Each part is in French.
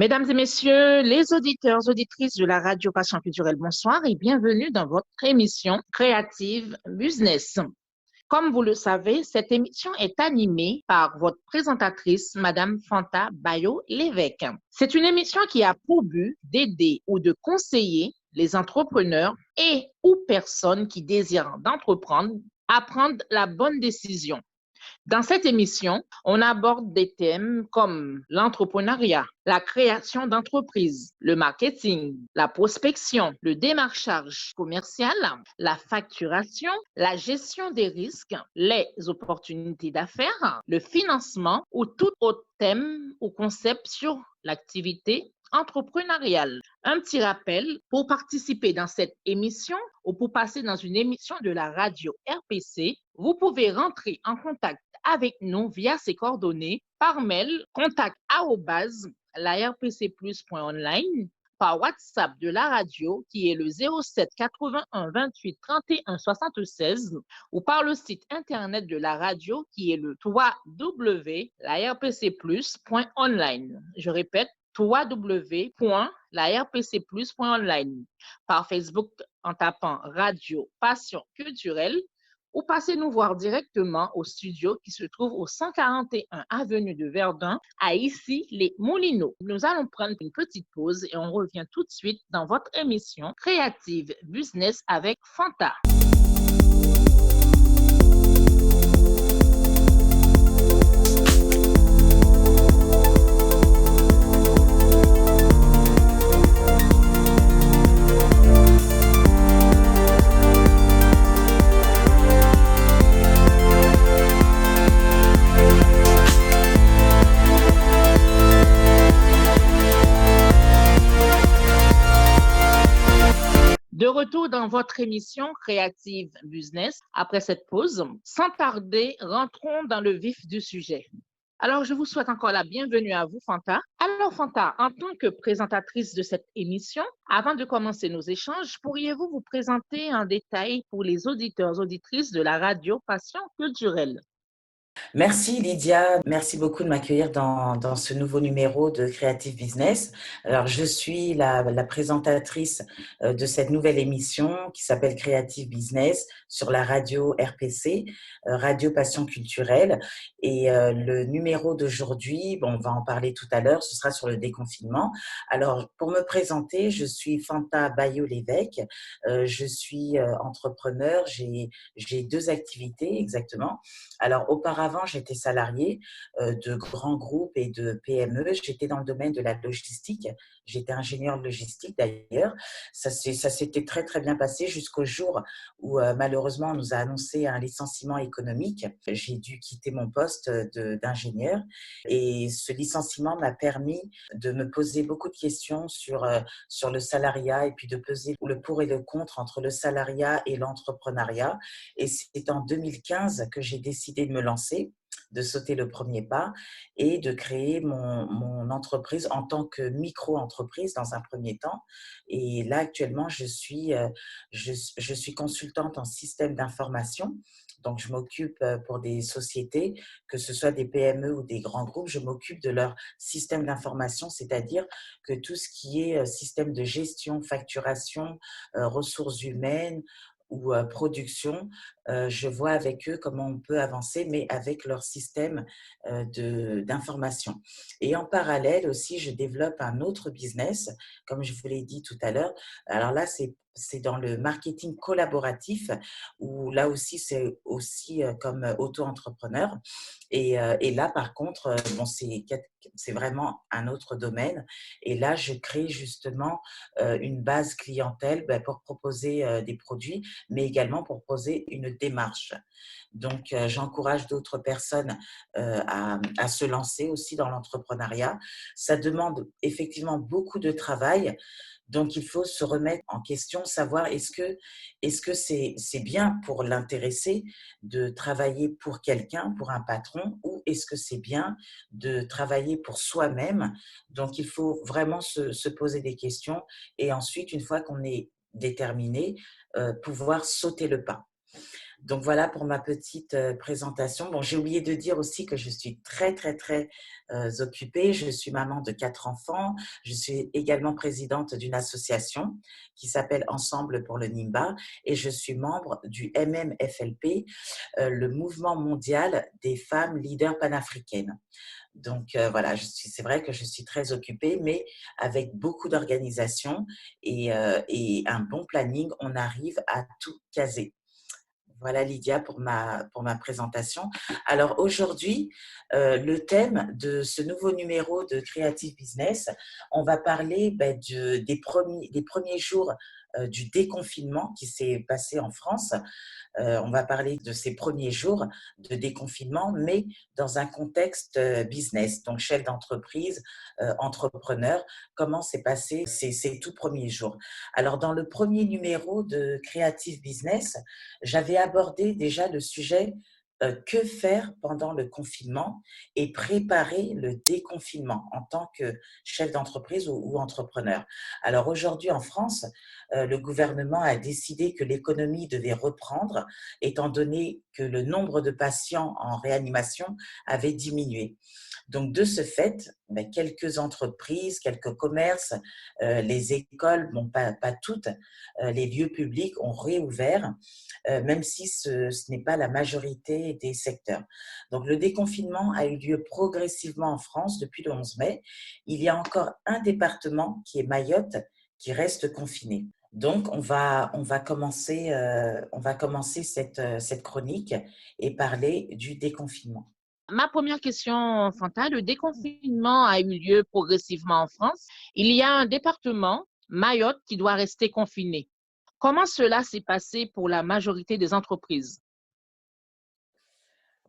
Mesdames et messieurs, les auditeurs, auditrices de la Radio Passion Culturelle, bonsoir et bienvenue dans votre émission Creative Business. Comme vous le savez, cette émission est animée par votre présentatrice, Madame Fanta Bayo-Lévesque. C'est une émission qui a pour but d'aider ou de conseiller les entrepreneurs et ou personnes qui désirent d'entreprendre à prendre la bonne décision. Dans cette émission, on aborde des thèmes comme l'entrepreneuriat, la création d'entreprises, le marketing, la prospection, le démarchage commercial, la facturation, la gestion des risques, les opportunités d'affaires, le financement ou tout autre thème ou concept sur l'activité entrepreneuriale. Un petit rappel, pour participer dans cette émission ou pour passer dans une émission de la radio RPC, vous pouvez rentrer en contact avec nous via ces coordonnées par mail contact@larpcplus.online, par WhatsApp de la radio qui est le 07 81 28 31 76 ou par le site internet de la radio qui est le www.larpcplus.online. Je répète, www.larpcplus.online. Par Facebook en tapant Radio Passion Culturelle ou passez nous voir directement au studio qui se trouve au 141 avenue de Verdun à Issy-les-Moulineaux. Nous allons prendre une petite pause et on revient tout de suite dans votre émission Creative Business avec Fanta. De retour dans votre émission Creative Business, après cette pause, sans tarder, rentrons dans le vif du sujet. Alors, je vous souhaite encore la bienvenue à vous, Fanta. Alors, Fanta, en tant que présentatrice de cette émission, avant de commencer nos échanges, pourriez-vous vous présenter en détail pour les auditeurs, auditrices de la radio Passion Culturelle? Merci Lydia, merci beaucoup de m'accueillir dans ce nouveau numéro de Creative Business. Alors je suis la présentatrice de cette nouvelle émission qui s'appelle Creative Business sur la radio RPC, Radio Passion Culturelle. Et le numéro d'aujourd'hui, on va en parler tout à l'heure, ce sera sur le déconfinement. Alors pour me présenter, je suis Fanta Bayo-Lévesque, je suis entrepreneur, j'ai deux activités exactement. Alors, auparavant, j'étais salariée de grands groupes et de PME. J'étais dans le domaine de la logistique. J'étais ingénieure logistique d'ailleurs. Ça s'était très, très bien passé jusqu'au jour où, malheureusement, on nous a annoncé un licenciement économique. J'ai dû quitter mon poste d'ingénieur et ce licenciement m'a permis de me poser beaucoup de questions sur le salariat et puis de peser le pour et le contre entre le salariat et l'entrepreneuriat. Et c'est en 2015 que j'ai décidé de me lancer, de sauter le premier pas et de créer mon entreprise en tant que micro-entreprise dans un premier temps. Et là, actuellement, je suis consultante en système d'information. Donc, je m'occupe pour des sociétés, que ce soit des PME ou des grands groupes, je m'occupe de leur système d'information, c'est-à-dire que tout ce qui est système de gestion, facturation, ressources humaines, ou production, je vois avec eux comment on peut avancer, mais avec leur système d'information. Et en parallèle aussi, je développe un autre business, comme je vous l'ai dit tout à l'heure. Alors là, c'est dans le marketing collaboratif, où là aussi, c'est aussi comme auto-entrepreneur. Et là, par contre, c'est vraiment un autre domaine. Et là, je crée justement une base clientèle pour proposer des produits, mais également pour proposer une démarche. Donc, j'encourage d'autres personnes à se lancer aussi dans l'entrepreneuriat. Ça demande effectivement beaucoup de travail. Donc, il faut se remettre en question, savoir est-ce que c'est bien pour l'intéresser de travailler pour quelqu'un, pour un patron, ou est-ce que c'est bien de travailler pour soi-même. Donc, il faut vraiment se poser des questions et ensuite, une fois qu'on est déterminé, pouvoir sauter le pas. Donc voilà pour ma petite présentation. Bon, j'ai oublié de dire aussi que je suis très, très, très occupée. Je suis maman de 4 enfants. Je suis également présidente d'une association qui s'appelle Ensemble pour le Nimba et je suis membre du MMFLP, le mouvement mondial des femmes leaders panafricaines. Donc voilà, c'est vrai que je suis très occupée, mais avec beaucoup d'organisation et un bon planning, on arrive à tout caser. Voilà Lydia pour ma présentation. Alors aujourd'hui, le thème de ce nouveau numéro de Creative Business, on va parler des premiers jours du déconfinement qui s'est passé en France. On va parler de ces premiers jours de déconfinement, mais dans un contexte business, donc chef d'entreprise, entrepreneur, comment s'est passé ces tout premiers jours. Alors, dans le premier numéro de Creative Business, j'avais abordé déjà le sujet que faire pendant le confinement et préparer le déconfinement en tant que chef d'entreprise ou entrepreneur. Alors aujourd'hui en France, le gouvernement a décidé que l'économie devait reprendre étant donné que le nombre de patients en réanimation avait diminué. Donc, de ce fait, quelques entreprises, quelques commerces, les écoles, bon, pas toutes, les lieux publics ont réouvert, même si ce n'est pas la majorité des secteurs. Donc, le déconfinement a eu lieu progressivement en France depuis le 11 mai. Il y a encore un département qui est Mayotte, qui reste confiné. Donc, on va commencer cette chronique et parler du déconfinement. Ma première question, Fanta, le déconfinement a eu lieu progressivement en France. Il y a un département, Mayotte, qui doit rester confiné. Comment cela s'est passé pour la majorité des entreprises?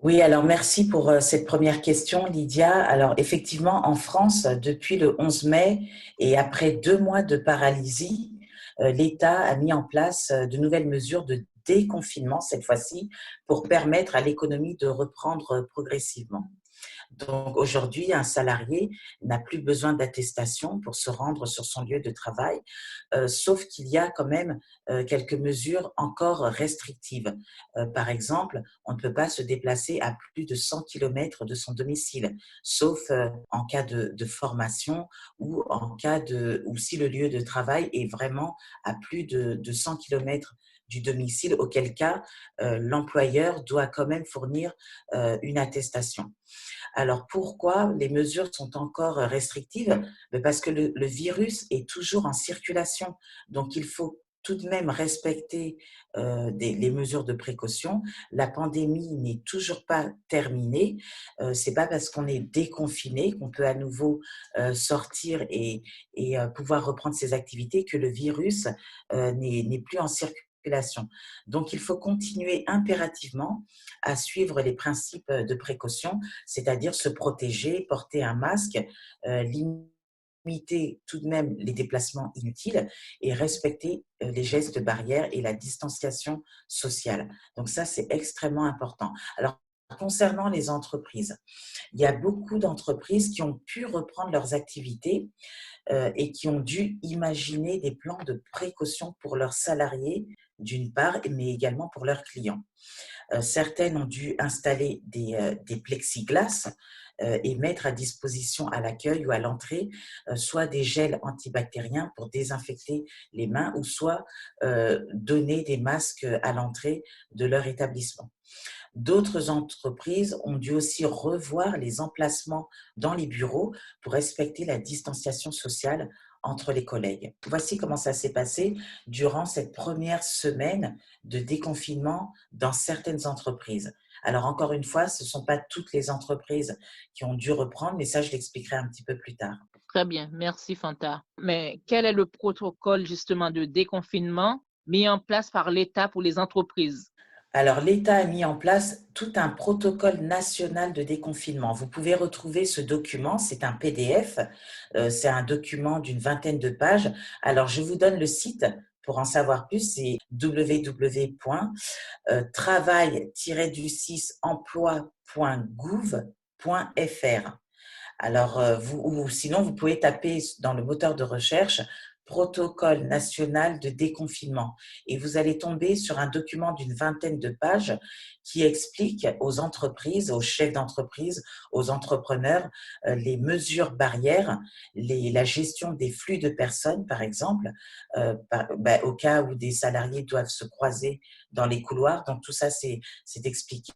Oui, alors merci pour cette première question, Lydia. Alors effectivement, en France, depuis le 11 mai et après 2 mois de paralysie, l'État a mis en place de nouvelles mesures de déconfinement cette fois-ci pour permettre à l'économie de reprendre progressivement. Donc aujourd'hui, un salarié n'a plus besoin d'attestation pour se rendre sur son lieu de travail, sauf qu'il y a quand même quelques mesures encore restrictives. Par exemple, on ne peut pas se déplacer à plus de 100 km de son domicile, sauf en cas de formation ou ou si le lieu de travail est vraiment à plus de 100 km du domicile, auquel cas l'employeur doit quand même fournir une attestation. Alors pourquoi les mesures sont encore restrictives? Parce que le virus est toujours en circulation. Donc il faut tout de même respecter les mesures de précaution. La pandémie n'est toujours pas terminée. C'est pas parce qu'on est déconfiné qu'on peut à nouveau sortir et pouvoir reprendre ses activités que le virus n'est plus en circulation. Donc il faut continuer impérativement à suivre les principes de précaution, c'est-à-dire se protéger, porter un masque, limiter tout de même les déplacements inutiles et respecter les gestes barrières et la distanciation sociale. Donc ça, c'est extrêmement important. Alors, concernant les entreprises, il y a beaucoup d'entreprises qui ont pu reprendre leurs activités et qui ont dû imaginer des plans de précaution pour leurs salariés, d'une part, mais également pour leurs clients. Certaines ont dû installer des plexiglas et mettre à disposition à l'accueil ou à l'entrée soit des gels antibactériens pour désinfecter les mains ou soit donner des masques à l'entrée de leur établissement. D'autres entreprises ont dû aussi revoir les emplacements dans les bureaux pour respecter la distanciation sociale entre les collègues. Voici comment ça s'est passé durant cette première semaine de déconfinement dans certaines entreprises. Alors encore une fois, ce ne sont pas toutes les entreprises qui ont dû reprendre, mais ça, je l'expliquerai un petit peu plus tard. Très bien, merci Fanta. Mais quel est le protocole justement de déconfinement mis en place par l'État pour les entreprises? Alors, l'État a mis en place tout un protocole national de déconfinement. Vous pouvez retrouver ce document, c'est un PDF, c'est un document d'une vingtaine de pages. Alors, je vous donne le site pour en savoir plus, c'est www.travail-du-6emploi.gouv.fr. Alors, ou sinon, vous pouvez taper dans le moteur de recherche Protocole national de déconfinement. Et vous allez tomber sur un document d'une vingtaine de pages qui explique aux entreprises, aux chefs d'entreprise, aux entrepreneurs, les mesures barrières, la gestion des flux de personnes, par exemple, au cas où des salariés doivent se croiser dans les couloirs. Donc, tout ça, c'est expliqué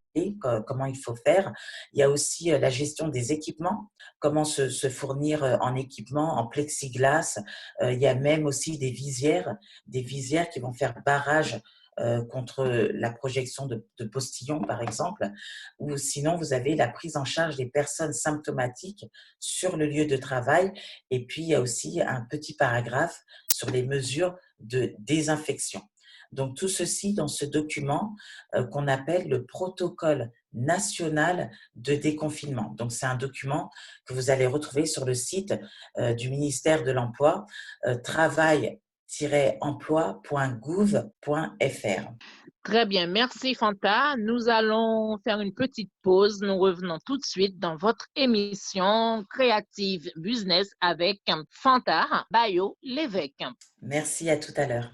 comment il faut faire. Il y a aussi la gestion des équipements, comment se fournir en équipement, en plexiglas. Il y a même aussi des visières qui vont faire barrage contre la projection de postillons, par exemple, ou sinon, vous avez la prise en charge des personnes symptomatiques sur le lieu de travail. Et puis, il y a aussi un petit paragraphe sur les mesures de désinfection. Donc, tout ceci dans ce document qu'on appelle le protocole national de déconfinement. Donc, c'est un document que vous allez retrouver sur le site du ministère de l'Emploi, travail-emploi.gouv.fr. Très bien, merci Fanta. Nous allons faire une petite pause. Nous revenons tout de suite dans votre émission Creative Business avec Fanta Bayo Lévesque. Merci, à tout à l'heure.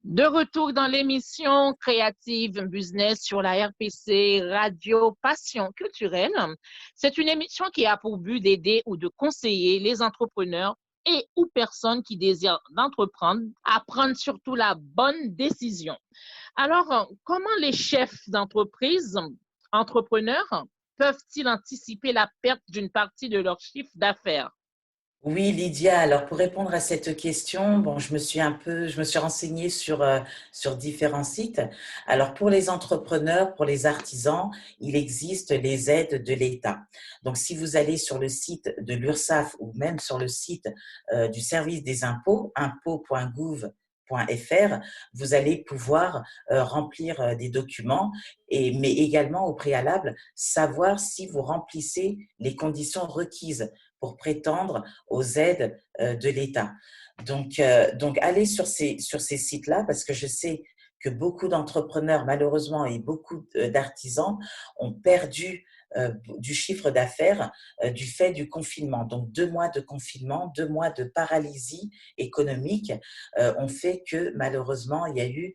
De retour dans l'émission Creative Business sur la RPC Radio Passion Culturelle. C'est une émission qui a pour but d'aider ou de conseiller les entrepreneurs et ou personnes qui désirent d'entreprendre à prendre surtout la bonne décision. Alors, comment les chefs d'entreprise, entrepreneurs, peuvent-ils anticiper la perte d'une partie de leur chiffre d'affaires? Oui, Lydia. Alors, pour répondre à cette question, bon, je me suis renseignée sur différents sites. Alors, pour les entrepreneurs, pour les artisans, il existe les aides de l'État. Donc, si vous allez sur le site de l'URSSAF ou même sur le site du service des impôts, impôts.gouv.fr, vous allez pouvoir remplir des documents, mais également au préalable, savoir si vous remplissez les conditions requises pour prétendre aux aides de l'État. Donc, allez sur ces sites-là, parce que je sais que beaucoup d'entrepreneurs, malheureusement, et beaucoup d'artisans ont perdu du chiffre d'affaires du fait du confinement. Donc, 2 mois de confinement, 2 mois de paralysie économique ont fait que, malheureusement, il y a eu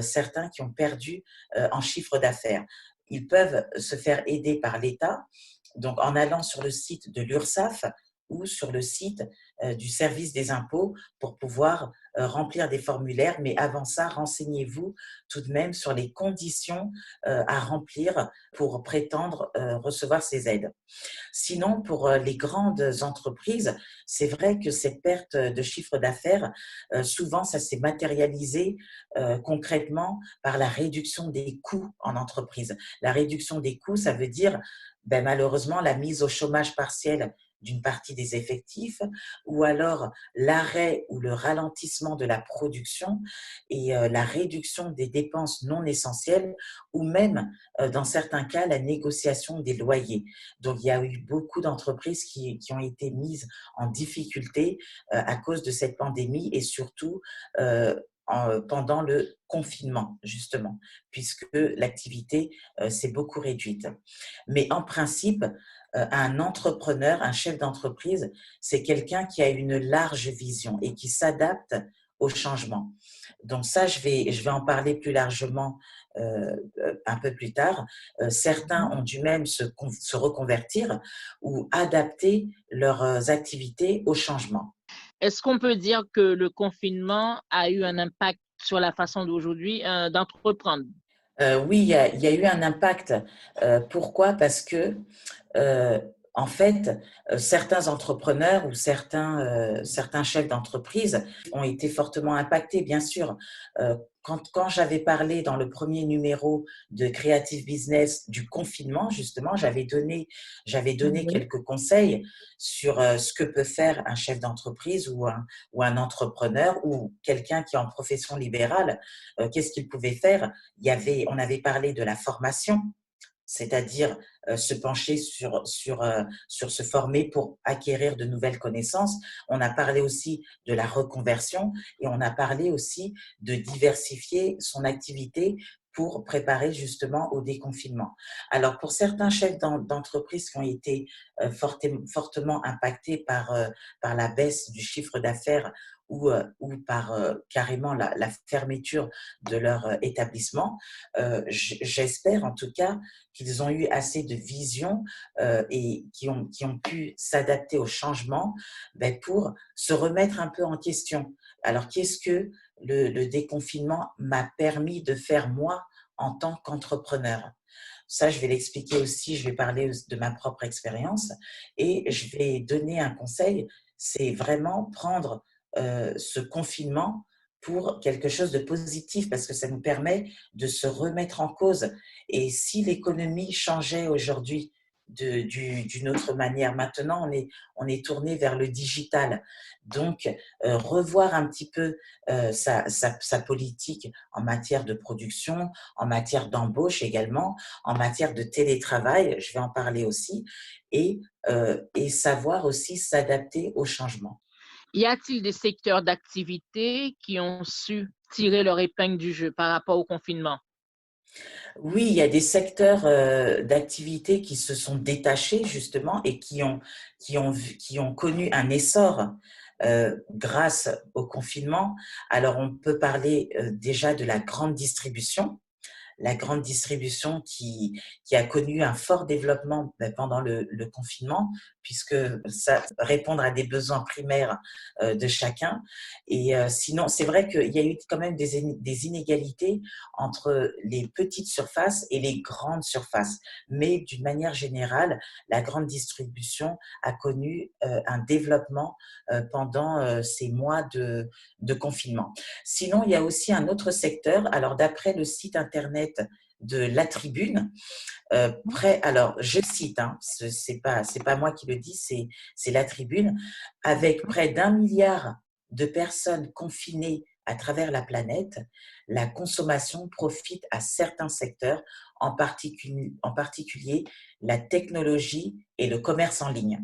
certains qui ont perdu en chiffre d'affaires. Ils peuvent se faire aider par l'État, donc en allant sur le site de l'URSSAF ou sur le site du service des impôts pour pouvoir remplir des formulaires. Mais avant ça, renseignez-vous tout de même sur les conditions à remplir pour prétendre recevoir ces aides. Sinon, pour les grandes entreprises, c'est vrai que cette perte de chiffre d'affaires, souvent, ça s'est matérialisé concrètement par la réduction des coûts en entreprise. La réduction des coûts, ça veut dire malheureusement la mise au chômage partiel d'une partie des effectifs, ou alors l'arrêt ou le ralentissement de la production et la réduction des dépenses non essentielles, ou même, dans certains cas, la négociation des loyers. Donc, il y a eu beaucoup d'entreprises qui ont été mises en difficulté à cause de cette pandémie et surtout pendant le confinement, justement, puisque l'activité s'est beaucoup réduite. Mais en principe, un entrepreneur, un chef d'entreprise, c'est quelqu'un qui a une large vision et qui s'adapte au changement. Donc ça, je vais en parler plus largement un peu plus tard. Certains ont dû même se reconvertir ou adapter leurs activités au changement. Est-ce qu'on peut dire que le confinement a eu un impact sur la façon d'aujourd'hui d'entreprendre? Oui, il y a eu un impact. Pourquoi? Parce que en fait, certains entrepreneurs ou certains chefs d'entreprise ont été fortement impactés, bien sûr. Quand j'avais parlé dans le premier numéro de Creative Business du confinement, justement, j'avais donné Oui, quelques conseils sur ce que peut faire un chef d'entreprise ou un entrepreneur ou quelqu'un qui est en profession libérale. Qu'est-ce qu'il pouvait faire? On avait parlé de la formation, c'est-à-dire se pencher sur se former pour acquérir de nouvelles connaissances. On a parlé aussi de la reconversion et on a parlé aussi de diversifier son activité pour préparer justement au déconfinement. Alors pour certains chefs d'entreprise qui ont été fortement impactés par la baisse du chiffre d'affaires ou par carrément la fermeture de leur établissement, j'espère en tout cas qu'ils ont eu assez de vision et qui ont pu s'adapter au changement, ben, pour se remettre un peu en question. Alors, qu'est-ce que le déconfinement m'a permis de faire moi en tant qu'entrepreneur? Ça, je vais l'expliquer aussi, je vais parler de ma propre expérience et je vais donner un conseil, c'est vraiment prendre ce confinement pour quelque chose de positif parce que ça nous permet de se remettre en cause. Et si l'économie changeait aujourd'hui d'une autre manière, maintenant on est tourné vers le digital. Donc, revoir un petit peu sa politique en matière de production, en matière d'embauche également, en matière de télétravail, je vais en parler aussi, et savoir aussi s'adapter au changement. y a-t-il des secteurs d'activité qui ont su tirer leur épingle du jeu par rapport au confinement? Oui, il y a des secteurs d'activité qui se sont détachés justement et qui ont connu un essor grâce au confinement. Alors, on peut parler déjà de la grande distribution qui a connu un fort développement pendant le confinement, puisque ça répondre à des besoins primaires de chacun. Et sinon, c'est vrai qu'il y a eu quand même des inégalités entre les petites surfaces et les grandes surfaces. Mais d'une manière générale, la grande distribution a connu un développement pendant ces mois de confinement. Sinon, il y a aussi un autre secteur. Alors, d'après le site internet de La Tribune, alors je cite, hein, c'est pas moi qui le dis, c'est La Tribune, avec D'accord. près d'1 milliard de personnes confinées à travers la planète, la consommation profite à certains secteurs, en particulier la technologie et le commerce en ligne.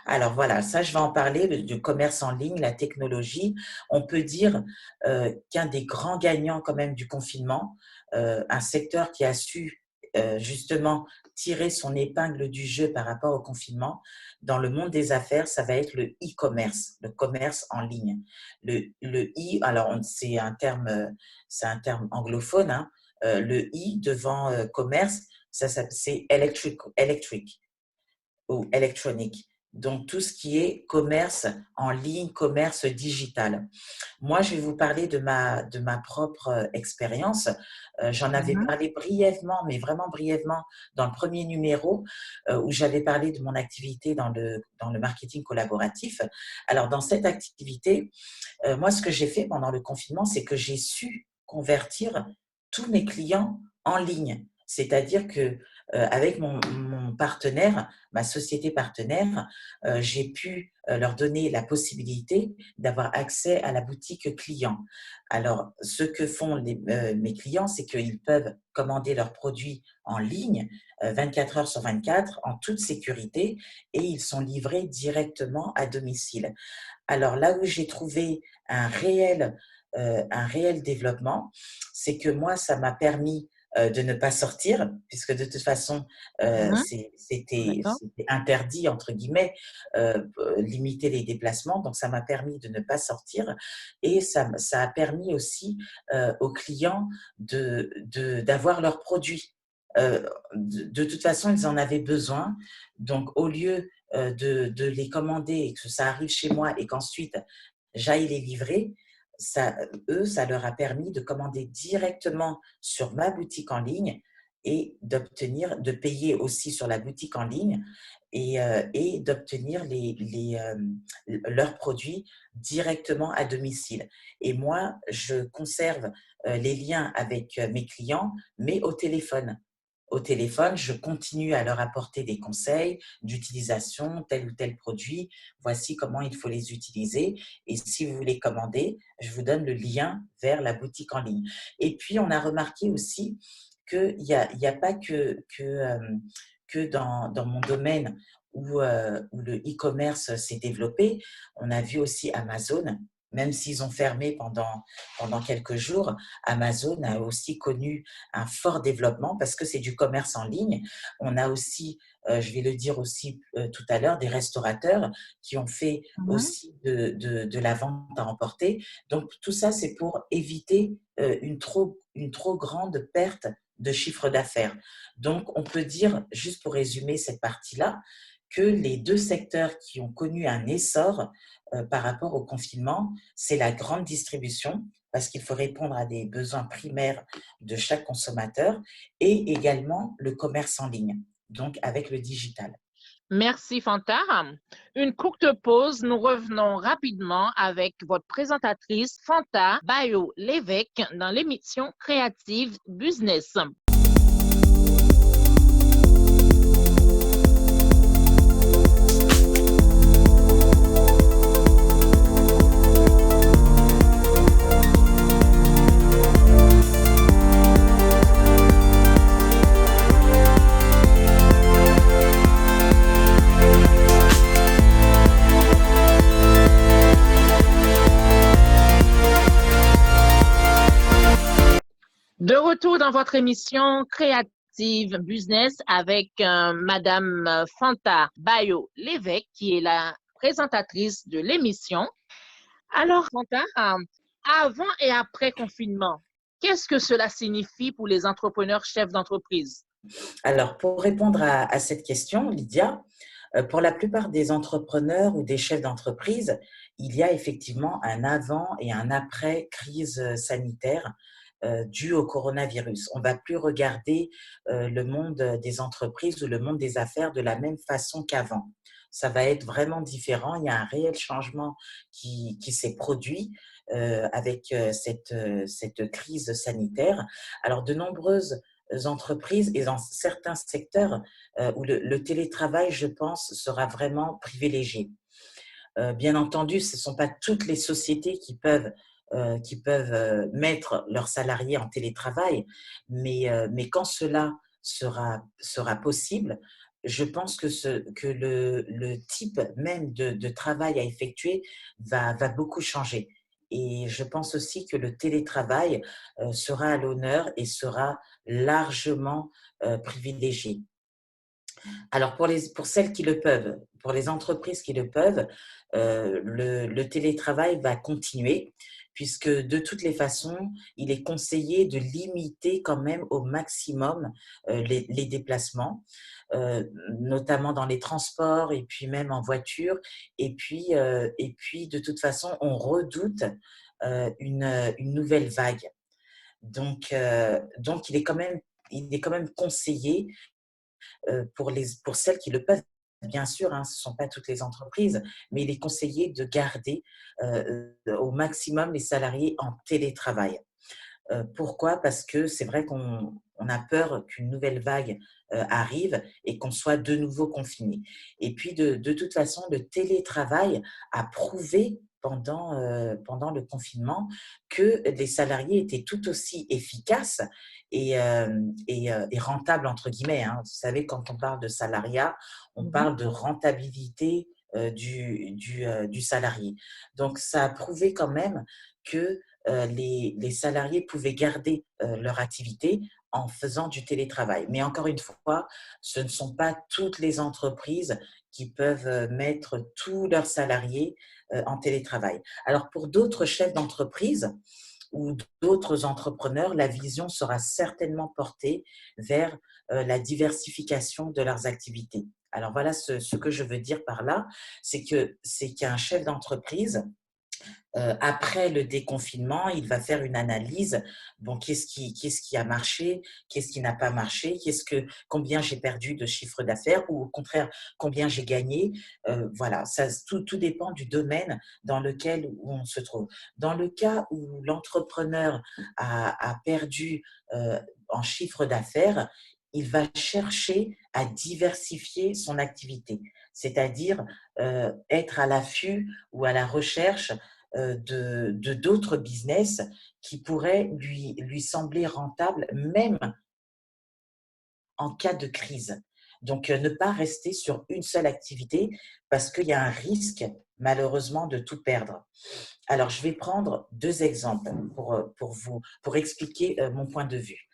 Alors voilà, ça je vais en parler, du commerce en ligne, la technologie. On peut dire qu'un des grands gagnants quand même du confinement, un secteur qui a su justement tirer son épingle du jeu par rapport au confinement, dans le monde des affaires, ça va être le e-commerce, le commerce en ligne. Alors c'est un terme anglophone, hein, le i devant commerce, c'est electric ou électronique. Donc, tout ce qui est commerce en ligne, commerce digital. Moi, je vais vous parler de ma propre expérience. J'en avais Mhm. parlé brièvement, mais vraiment brièvement, dans le premier numéro, où j'avais parlé de mon activité dans le marketing collaboratif. Alors, dans cette activité, moi, ce que j'ai fait pendant le confinement, c'est que j'ai su convertir tous mes clients en ligne. C'est-à-dire que avec mon partenaire, ma société partenaire, j'ai pu leur donner la possibilité d'avoir accès à la boutique client. Alors, ce que font mes clients, c'est qu'ils peuvent commander leurs produits en ligne 24 heures sur 24 en toute sécurité et ils sont livrés directement à domicile. Alors là où j'ai trouvé un réel développement, c'est que moi, ça m'a permis de ne pas sortir, puisque de toute façon, Mhm. c'était D'accord. interdit, entre guillemets, limiter les déplacements. Donc, ça m'a permis de ne pas sortir et ça a permis aussi aux clients d'avoir leurs produits. De toute façon, ils en avaient besoin. Donc, au lieu de les commander et que ça arrive chez moi et qu'ensuite j'aille les livrer, ça leur a permis de commander directement sur ma boutique en ligne et de payer aussi sur la boutique en ligne et d'obtenir leurs produits directement à domicile. Et moi, je conserve les liens avec mes clients, mais au téléphone. Au téléphone, je continue à leur apporter des conseils d'utilisation, tel ou tel produit. Voici comment il faut les utiliser. Et si vous voulez commander, je vous donne le lien vers la boutique en ligne. Et puis, on a remarqué aussi qu'il y a pas que dans mon domaine où le e-commerce s'est développé. On a vu aussi Amazon, même s'ils ont fermé pendant quelques jours, Amazon a aussi connu un fort développement parce que c'est du commerce en ligne. On a aussi, je vais le dire aussi tout à l'heure, des restaurateurs qui ont fait Mhm. aussi de la vente à emporter. Donc, tout ça, c'est pour éviter une trop grande perte de chiffre d'affaires. Donc, on peut dire, juste pour résumer cette partie-là, que les deux secteurs qui ont connu un essor par rapport au confinement, c'est la grande distribution, parce qu'il faut répondre à des besoins primaires de chaque consommateur, et également le commerce en ligne, donc avec le digital. Merci Fanta. Une courte pause, nous revenons rapidement avec votre présentatrice Fanta Bayo Lévesque dans l'émission Créative Business. De retour dans votre émission Créative Business avec Madame Fanta Bayo Lévesque, qui est la présentatrice de l'émission. Alors, Fanta, avant et après confinement, qu'est-ce que cela signifie pour les entrepreneurs chefs d'entreprise? Alors, pour répondre à cette question, Lydia, pour la plupart des entrepreneurs ou des chefs d'entreprise, il y a effectivement un avant et un après crise sanitaire due au coronavirus. On ne va plus regarder le monde des entreprises ou le monde des affaires de la même façon qu'avant. Ça va être vraiment différent. Il y a un réel changement qui s'est produit avec cette crise sanitaire. Alors, de nombreuses entreprises et dans certains secteurs où le télétravail, je pense, sera vraiment privilégié. Bien entendu, ce ne sont pas toutes les sociétés qui peuvent mettre leurs salariés en télétravail, mais quand cela sera possible, je pense que le type même de travail à effectuer va beaucoup changer. Et je pense aussi que le télétravail sera à l'honneur et sera largement privilégié. Alors, pour celles qui le peuvent, pour les entreprises qui le peuvent, le télétravail va continuer puisque de toutes les façons, il est conseillé de limiter quand même au maximum les déplacements, notamment dans les transports et puis même en voiture. Et puis de toute façon, on redoute une nouvelle vague. Donc il est quand même conseillé pour celles qui le peuvent, bien sûr, hein, ce ne sont pas toutes les entreprises, mais il est conseillé de garder au maximum les salariés en télétravail. Pourquoi? Parce que c'est vrai qu'on a peur qu'une nouvelle vague arrive et qu'on soit de nouveau confiné. Et puis, de toute façon, le télétravail a prouvé pendant le confinement que les salariés étaient tout aussi efficaces et rentables, entre guillemets, hein. Vous savez, quand on parle de salariat, on Mhm. parle de rentabilité du salarié. Donc, ça a prouvé quand même que les salariés pouvaient garder leur activité en faisant du télétravail. Mais encore une fois, ce ne sont pas toutes les entreprises qui peuvent mettre tous leurs salariés en télétravail. Alors pour d'autres chefs d'entreprise ou d'autres entrepreneurs, la vision sera certainement portée vers la diversification de leurs activités. Alors voilà ce que je veux dire par là, c'est qu'un chef d'entreprise Après le déconfinement, il va faire une analyse. Bon, qu'est-ce qui a marché? Qu'est-ce qui n'a pas marché? Combien j'ai perdu de chiffre d'affaires ou au contraire, combien j'ai gagné? Voilà, ça, tout dépend du domaine dans lequel où on se trouve. Dans le cas où l'entrepreneur a perdu en chiffre d'affaires, il va chercher à diversifier son activité, c'est-à-dire être à l'affût ou à la recherche de d'autres business qui pourraient lui sembler rentables, même en cas de crise. Donc, ne pas rester sur une seule activité parce qu'il y a un risque, malheureusement, de tout perdre. Alors, je vais prendre deux exemples pour expliquer mon point de vue.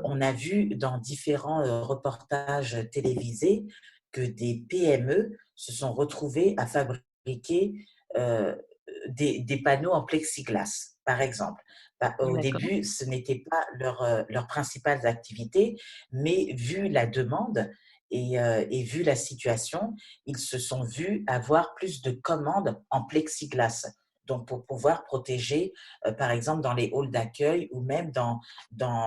On a vu dans différents reportages télévisés que des PME se sont retrouvées à fabriquer euh, des panneaux en plexiglas, par exemple. Au D'accord. début, ce n'était pas leur principale activité, mais vu la demande et vu la situation, ils se sont vus avoir plus de commandes en plexiglas. Donc, pour pouvoir protéger, par exemple, dans les halls d'accueil ou même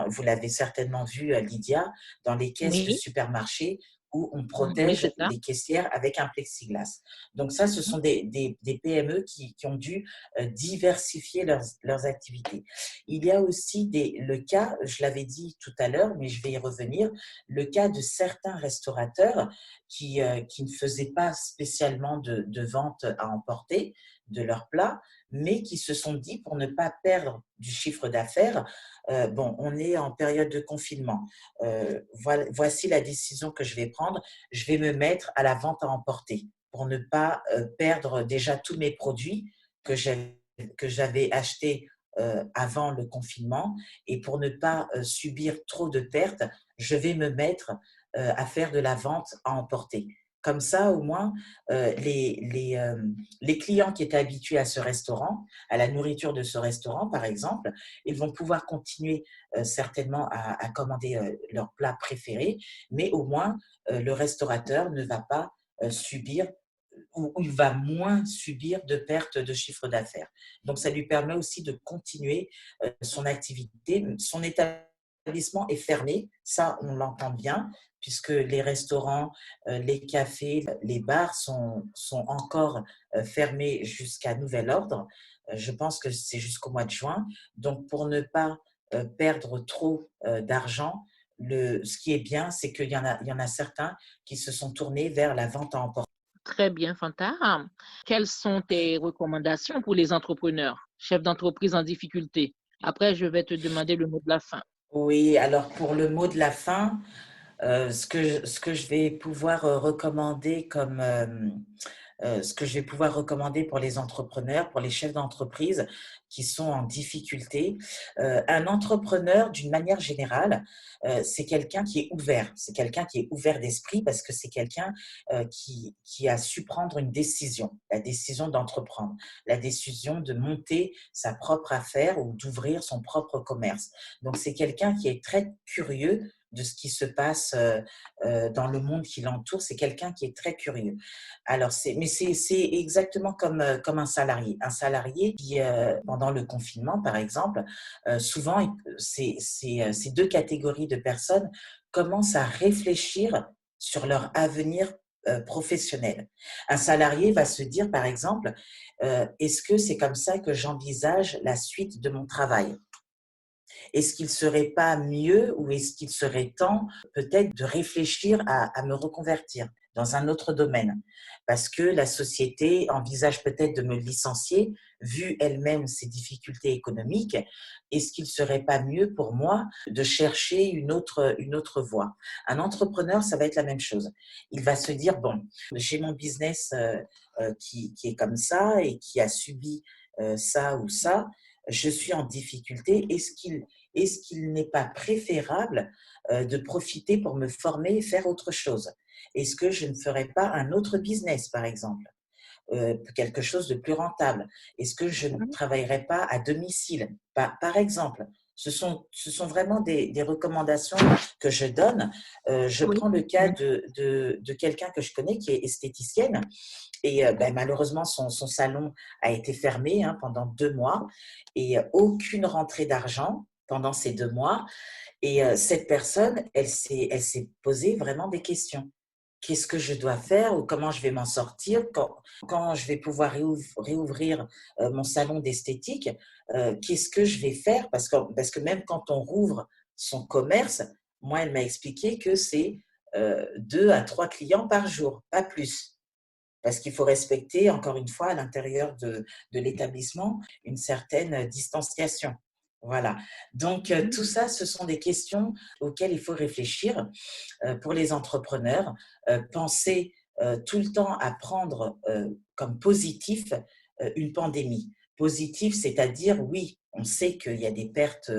vous l'avez certainement vu, Lydia, dans les caisses de Oui, supermarchés où on oui, protège c'est ça. les caissières avec un plexiglas. Donc ça, ce Mhm. sont des PME qui ont dû diversifier leurs activités. Il y a aussi le cas, je l'avais dit tout à l'heure, mais je vais y revenir, le cas de certains restaurateurs qui ne faisaient pas spécialement de vente à emporter de leurs plats, mais qui se sont dit pour ne pas perdre du chiffre d'affaires, bon, on est en période de confinement. Voici la décision que je vais prendre. Je vais me mettre à la vente à emporter pour ne pas perdre déjà tous mes produits que j'avais achetés avant le confinement et pour ne pas subir trop de pertes, je vais me mettre à faire de la vente à emporter. Comme ça, au moins, les clients qui étaient habitués à ce restaurant, à la nourriture de ce restaurant, par exemple, ils vont pouvoir continuer certainement à commander leur plat préféré, mais au moins, le restaurateur ne va pas subir ou il va moins subir de pertes de chiffre d'affaires. Donc, ça lui permet aussi de continuer son activité. Son établissement est fermé, ça, on l'entend bien, puisque les restaurants, les cafés, les bars sont encore fermés jusqu'à nouvel ordre. Je pense que c'est jusqu'au mois de juin. Donc, pour ne pas perdre trop d'argent, ce qui est bien, c'est qu'il y en a certains qui se sont tournés vers la vente à emporter. Très bien, Fanta. Quelles sont tes recommandations pour les entrepreneurs, chefs d'entreprise en difficulté? Après, je vais te demander le mot de la fin. Oui, alors pour le mot de la fin, ce que je vais pouvoir recommander ce que je vais pouvoir recommander pour les entrepreneurs, pour les chefs d'entreprise qui sont en difficulté. Un entrepreneur, d'une manière générale, c'est quelqu'un qui est ouvert. C'est quelqu'un qui est ouvert d'esprit parce que c'est quelqu'un qui a su prendre une décision, la décision d'entreprendre, la décision de monter sa propre affaire ou d'ouvrir son propre commerce. Donc, c'est quelqu'un qui est très curieux de ce qui se passe dans le monde qui l'entoure. C'est quelqu'un qui est très curieux. Alors, c'est exactement comme un salarié. Un salarié qui, pendant le confinement, par exemple, souvent, ces deux catégories de personnes commencent à réfléchir sur leur avenir professionnel. Un salarié va se dire, par exemple, est-ce que c'est comme ça que j'envisage la suite de mon travail? Est-ce qu'il ne serait pas mieux ou est-ce qu'il serait temps peut-être de réfléchir à me reconvertir dans un autre domaine? Parce que la société envisage peut-être de me licencier, vu elle-même ses difficultés économiques. Est-ce qu'il ne serait pas mieux pour moi de chercher une autre voie? Un entrepreneur, ça va être la même chose. Il va se dire, bon, j'ai mon business qui est comme ça et qui a subi ça ou ça, je suis en difficulté. Est-ce qu'il n'est pas préférable de profiter pour me former et faire autre chose? Est-ce que je ne ferais pas un autre business, par exemple, quelque chose de plus rentable? Est-ce que je ne travaillerais pas à domicile, par exemple? Ce sont vraiment des recommandations que je donne. Je Oui. prends le cas de quelqu'un que je connais qui est esthéticienne et malheureusement, son salon a été fermé pendant 2 mois et aucune rentrée d'argent pendant ces 2 mois. Et cette personne, elle s'est posé vraiment des questions. Qu'est-ce que je dois faire ou comment je vais m'en sortir quand je vais pouvoir réouvrir mon salon d'esthétique? Qu'est-ce que je vais faire? Parce que même quand on rouvre son commerce, moi, elle m'a expliqué que c'est 2 à 3 clients par jour, pas plus. Parce qu'il faut respecter, encore une fois, à l'intérieur de l'établissement, une certaine distanciation. Voilà. Donc, tout ça, ce sont des questions auxquelles il faut réfléchir pour les entrepreneurs. Penser tout le temps à prendre comme positif une pandémie. Positif, c'est-à-dire, oui, on sait qu'il y a des pertes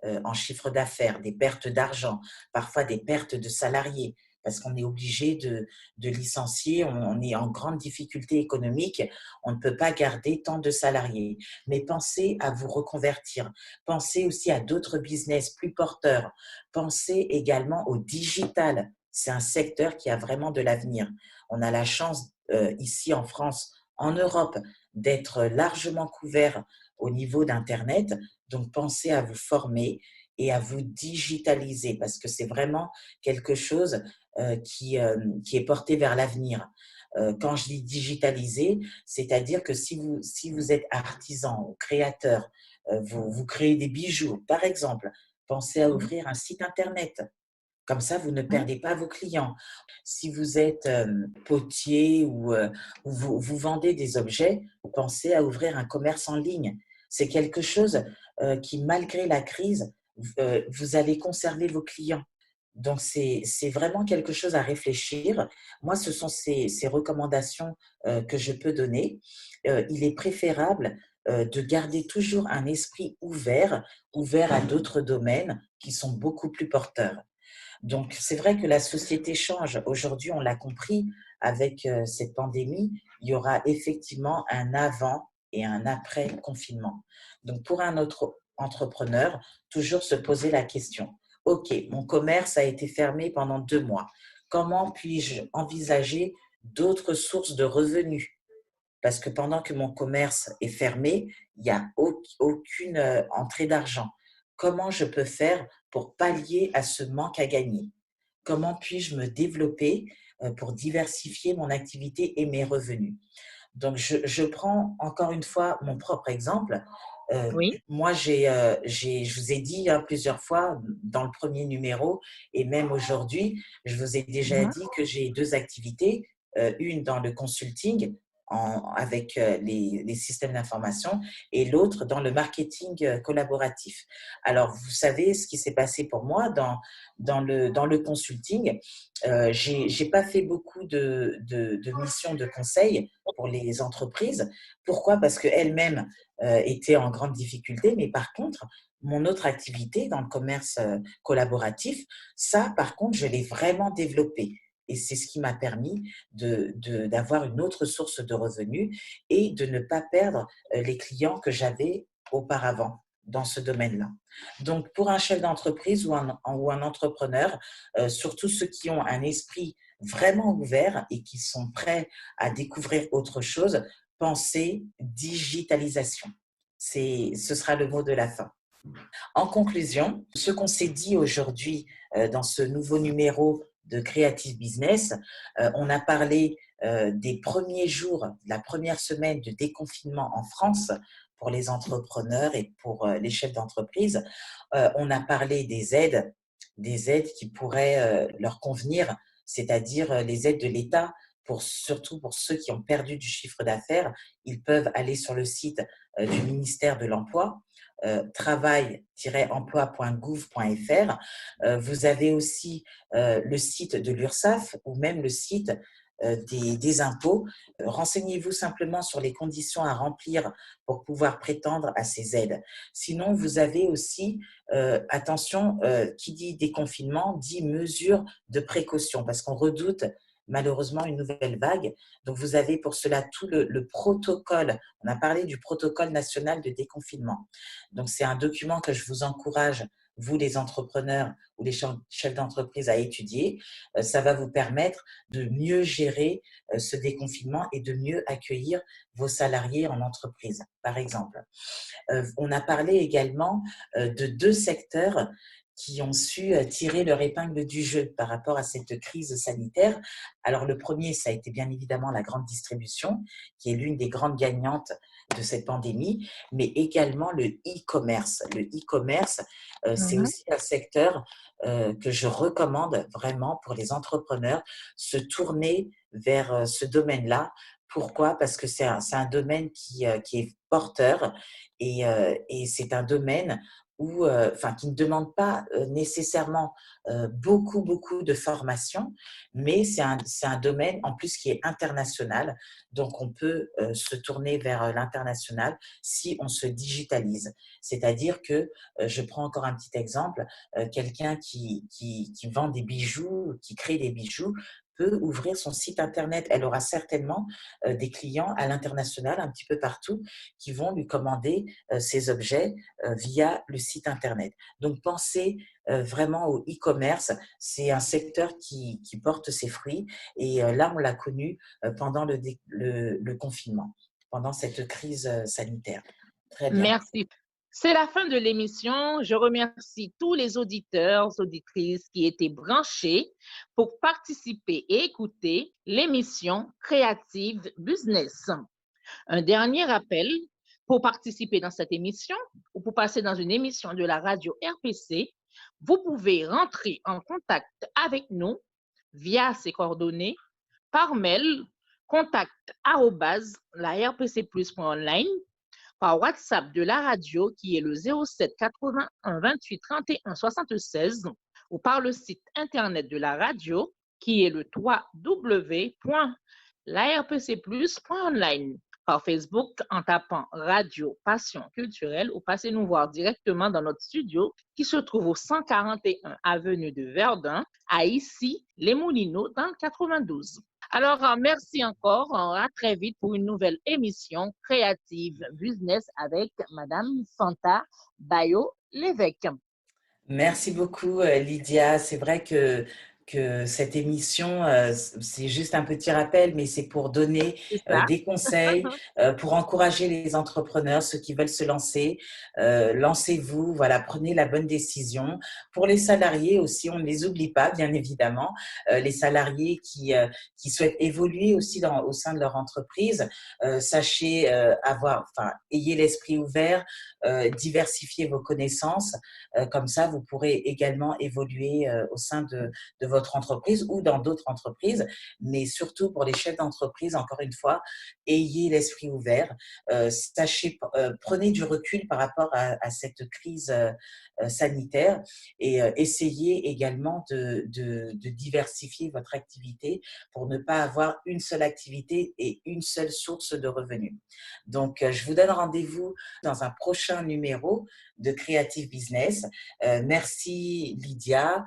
en chiffre d'affaires, des pertes d'argent, parfois des pertes de salariés, parce qu'on est obligé de licencier, on est en grande difficulté économique, on ne peut pas garder tant de salariés. Mais pensez à vous reconvertir, pensez aussi à d'autres business plus porteurs, pensez également au digital. C'est un secteur qui a vraiment de l'avenir. On a la chance ici en France, en Europe, d'être largement couvert au niveau d'Internet. Donc, pensez à vous former et à vous digitaliser parce que c'est vraiment quelque chose qui est porté vers l'avenir. Quand je dis digitaliser, c'est-à-dire que si vous êtes artisan ou créateur, vous créez des bijoux, par exemple, pensez à Oui. ouvrir un site Internet. Comme ça, vous ne Mhm. perdez pas vos clients. Si vous êtes potier ou vous vendez des objets, pensez à ouvrir un commerce en ligne. C'est quelque chose qui, malgré la crise, vous allez conserver vos clients. Donc, c'est vraiment quelque chose à réfléchir. Moi, ce sont ces recommandations que je peux donner. Il est préférable de garder toujours un esprit ouvert, ouvert à d'autres domaines qui sont beaucoup plus porteurs. Donc, c'est vrai que la société change. Aujourd'hui, on l'a compris, avec cette pandémie, il y aura effectivement un avant et un après confinement. Donc, pour un autre entrepreneur, toujours se poser la question, OK, mon commerce a été fermé pendant 2 mois. Comment puis-je envisager d'autres sources de revenus? Parce que pendant que mon commerce est fermé, il n'y a aucune entrée d'argent. Comment je peux faire pour pallier à ce manque à gagner? Comment puis-je me développer pour diversifier mon activité et mes revenus? Donc, je prends encore une fois mon propre exemple. Oui. Moi, je vous ai dit plusieurs fois dans le premier numéro et même aujourd'hui, je vous ai déjà Mhm. dit que j'ai 2 activités, une dans le consulting avec les systèmes d'information et l'autre dans le marketing collaboratif. Alors, vous savez ce qui s'est passé pour moi dans le consulting. J'ai pas fait beaucoup de missions de conseil pour les entreprises. Pourquoi? Parce qu'elles-mêmes étaient en grande difficulté. Mais par contre, mon autre activité dans le commerce collaboratif, ça, par contre, je l'ai vraiment développée. Et c'est ce qui m'a permis d'avoir une autre source de revenus et de ne pas perdre les clients que j'avais auparavant dans ce domaine-là. Donc, pour un chef d'entreprise ou un entrepreneur, surtout ceux qui ont un esprit vraiment ouvert et qui sont prêts à découvrir autre chose, pensez digitalisation. Ce sera le mot de la fin. En conclusion, ce qu'on s'est dit aujourd'hui dans ce nouveau numéro de Creative Business, on a parlé des premiers jours, de la première semaine de déconfinement en France pour les entrepreneurs et pour les chefs d'entreprise. On a parlé des aides qui pourraient leur convenir, c'est-à-dire les aides de l'État, surtout pour ceux qui ont perdu du chiffre d'affaires. Ils peuvent aller sur le site du ministère de l'Emploi, travail-emploi.gouv.fr. Vous avez aussi le site de l'URSSAF ou même le site des impôts. Renseignez-vous simplement sur les conditions à remplir pour pouvoir prétendre à ces aides. Sinon, vous avez aussi, attention, qui dit déconfinement dit mesure de précaution parce qu'on redoute malheureusement une nouvelle vague. Donc, vous avez pour cela tout le protocole. On a parlé du protocole national de déconfinement. Donc, c'est un document que je vous encourage, vous les entrepreneurs ou les chefs d'entreprise, à étudier. Ça va vous permettre de mieux gérer ce déconfinement et de mieux accueillir vos salariés en entreprise, par exemple. On a parlé également de 2 secteurs qui ont su tirer leur épingle du jeu par rapport à cette crise sanitaire. Alors, le premier, ça a été bien évidemment la grande distribution, qui est l'une des grandes gagnantes de cette pandémie, mais également le e-commerce. Le e-commerce, c'est Mhm. aussi un secteur que je recommande vraiment pour les entrepreneurs, se tourner vers ce domaine-là. Pourquoi? Parce que c'est un domaine qui est porteur et c'est un domaine où, enfin, qui ne demande pas nécessairement beaucoup de formation, mais c'est un domaine en plus qui est international. Donc, on peut se tourner vers l'international si on se digitalise. C'est-à-dire que, je prends encore un petit exemple, quelqu'un qui vend des bijoux, qui crée des bijoux, peut ouvrir son site internet. Elle aura certainement des clients à l'international, un petit peu partout, qui vont lui commander ces objets via le site internet. Donc, pensez vraiment au e-commerce. C'est un secteur qui porte ses fruits et là, on l'a connu pendant le confinement, pendant cette crise sanitaire. Très bien. Merci. C'est la fin de l'émission. Je remercie tous les auditeurs, auditrices qui étaient branchés pour participer et écouter l'émission Creative Business. Un dernier rappel, pour participer dans cette émission ou pour passer dans une émission de la radio RPC, vous pouvez rentrer en contact avec nous via ces coordonnées par mail contact@larpcplus.online, par WhatsApp de la radio qui est le 07 81 28 31 76 ou par le site internet de la radio qui est le www.larpcplus.online. Par Facebook en tapant Radio Passion Culturelle ou passez nous voir directement dans notre studio qui se trouve au 141 avenue de Verdun à Issy, les Moulineaux dans le 92. Alors, merci encore. À très vite pour une nouvelle émission Creative Business avec Madame Fanta Bayo-Lévesque. Merci beaucoup, Lydia. C'est vrai que cette émission, c'est juste un petit rappel, mais c'est pour donner C'est ça. des conseils, pour encourager les entrepreneurs, ceux qui veulent se lancer. Lancez-vous, voilà, prenez la bonne décision. Pour les salariés aussi, on ne les oublie pas, bien évidemment. Les salariés qui souhaitent évoluer aussi au sein de leur entreprise, sachez ayez l'esprit ouvert, diversifiez vos connaissances. Comme ça, vous pourrez également évoluer au sein de votre entreprise ou dans d'autres entreprises. Mais surtout pour les chefs d'entreprise, encore une fois, ayez l'esprit ouvert. Sachez, prenez du recul par rapport à cette crise sanitaire et essayez également de diversifier votre activité pour ne pas avoir une seule activité et une seule source de revenus. Donc, je vous donne rendez-vous dans un prochain numéro de Creative Business. Merci Lydia,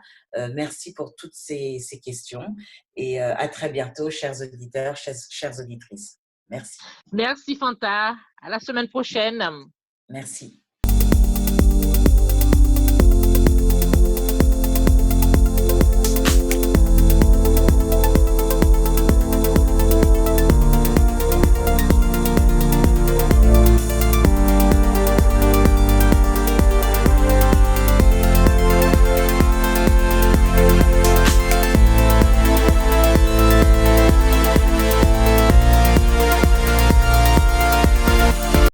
merci pour toutes ces questions et à très bientôt, chers auditeurs, chères auditrices. Merci. Merci Fanta. À la semaine prochaine. Merci.